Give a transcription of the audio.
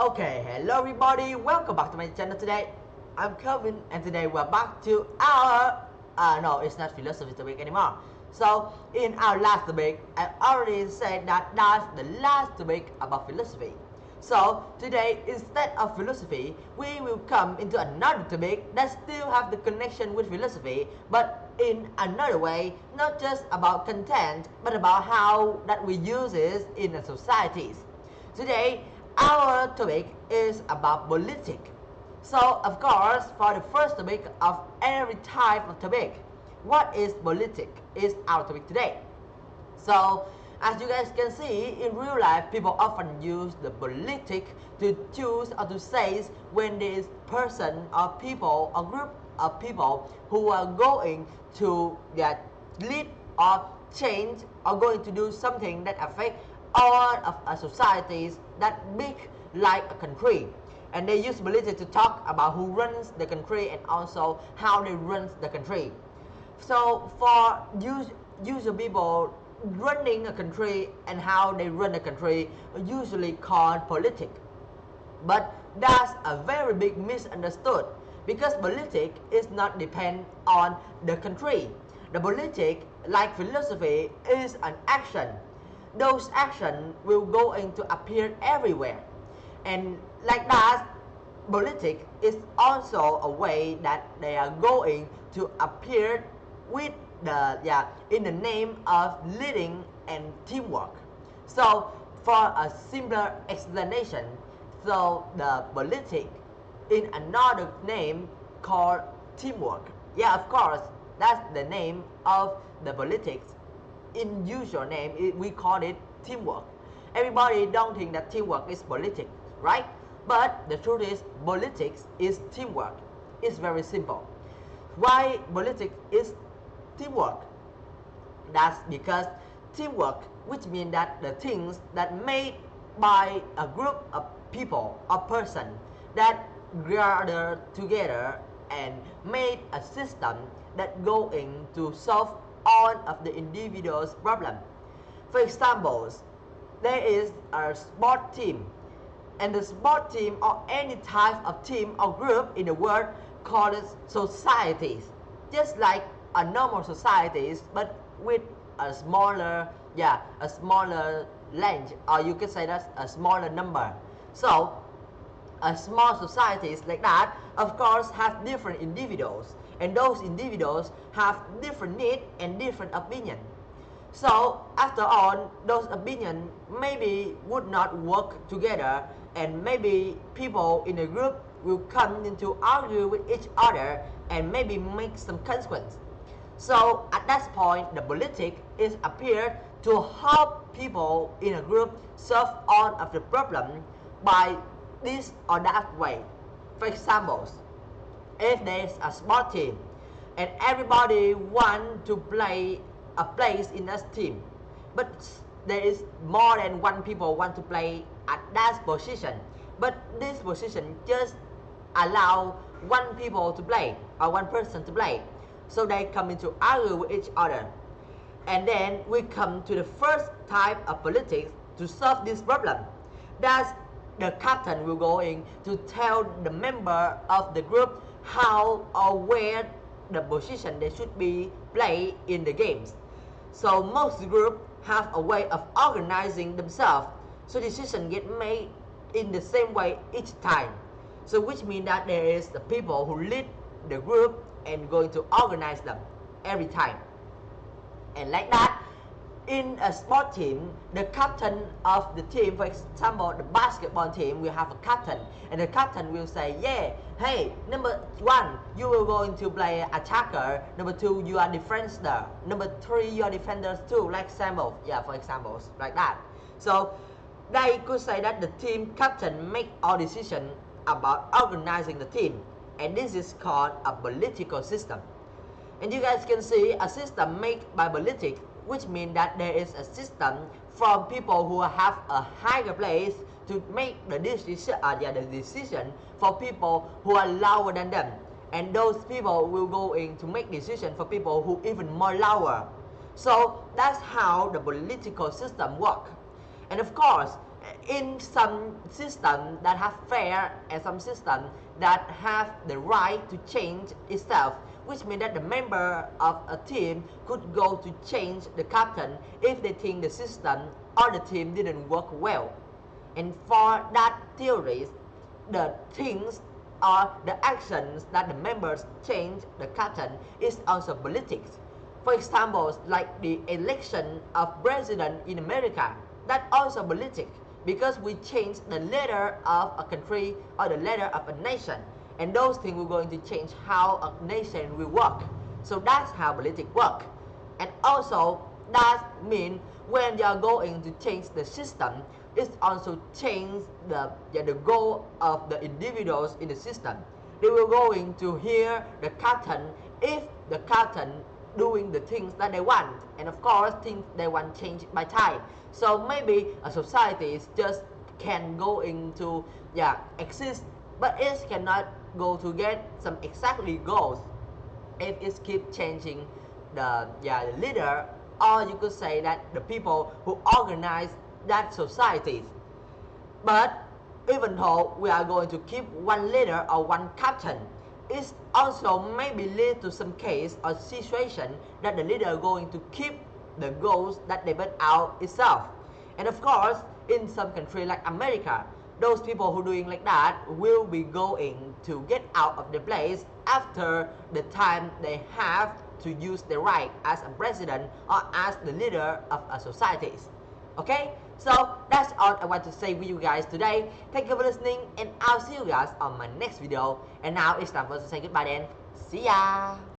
Okay, hello everybody, welcome back to my channel today. I'm Kelvin and today we're back to our, no, it's not philosophy topic anymore. So, in our last topic, I already said that that's the last topic about philosophy. So, today, instead of philosophy, we will come into another topic that still have the connection with philosophy, but in another way, not just about content, but about how that we use it in the societies. Today, our topic is about politics. So, of course, for the first topic of every type of topic, what is politics is our topic today. So, as you guys can see, in real life, people often use the politic to choose or to say when there is person or people or group of people who are going to lead or change or going to do something that affect all of a societies that big like a country. And they use politics to talk about who runs the country and also how they run the country. So for usual people, running a country and how they run a country are usually called politics. But that's a very big misunderstood because politics is not depend on the country. The politics, like philosophy, is an action. Those actions will going to appear everywhere. And like that, politics is also a way that they are going to appear with in the name of leading and teamwork. So for a simpler explanation, so the politics in another name called teamwork. Yeah, of course, that's the name of the politics. In usual name, we call it teamwork. Everybody don't think that teamwork is politics, right? But the truth is, politics is teamwork. It's very simple. Why politics is teamwork? That's because teamwork, which means that the things that made by a group of people or person that gather together and made a system that going to solve all of the individual's problem. For example, there is a sport team, and the sport team or any type of team or group in the world called societies, just like a normal societies, but with a smaller length, or you can say that's a smaller number. So a small societies like that, of course, have different individuals, and those individuals have different needs and different opinion. So after all, those opinions maybe would not work together, and maybe people in a group will come into argue with each other and maybe make some consequence. So at that point, the politics is appeared to help people in a group solve all of the problem by this or that way. For example, if there is a sport team and everybody want to play a place in that team, but there is more than one people want to play at that position, but this position just allow one people to play or one person to play, so they come into argue with each other. And then we come to the first type of politics to solve this problem. That's the captain will go in to tell the member of the group how or where the position they should be play in the games. So most groups have a way of organizing themselves, so decisions get made in the same way each time. So which means that there is the people who lead the group and going to organize them every time. And like that, in a sport team, the captain of the team, for example, the basketball team will have a captain, and the captain will say, yeah, hey, number one, you will going to play attacker, number two, you are defender, number three, you are defenders too, like example, for examples, like that. So they could say that the team captain make all decisions about organizing the team, and this is called a political system. And you guys can see a system made by politics, which means that there is a system from people who have a higher place to make the decision for people who are lower than them, and those people will go in to make decision for people who even more lower. So that's how the political system works. And of course, in some system that have fair and some system that have the right to change itself, which means that the member of a team could go to change the captain if they think the system or the team didn't work well. And for that theories, the things or the actions that the members change the captain is also politics. For example, like the election of president in America, that also politics because we change the leader of a country or the leader of a nation, and those things will going to change how a nation will work. So that's how politics work. And also that means when you are going to change the system, it also change the goal of the individuals in the system. They will going to hear the captain if the captain doing the things that they want, and of course things they want change by time. So maybe a society just can go into exist, but it cannot go to get some exactly goals if it keep changing the leader, or you could say that the people who organize that society. But even though we are going to keep one leader or one captain, it also maybe lead to some case or situation that the leader are going to keep the goals that they put out itself. And of course, in some country like America, those people who doing like that will be going to get out of the place after the time they have to use the right as a president or as the leader of a society. Okay, so that's all I want to say with you guys today. Thank you for listening, and I'll see you guys on my next video. And now it's time for us to say goodbye then. See ya!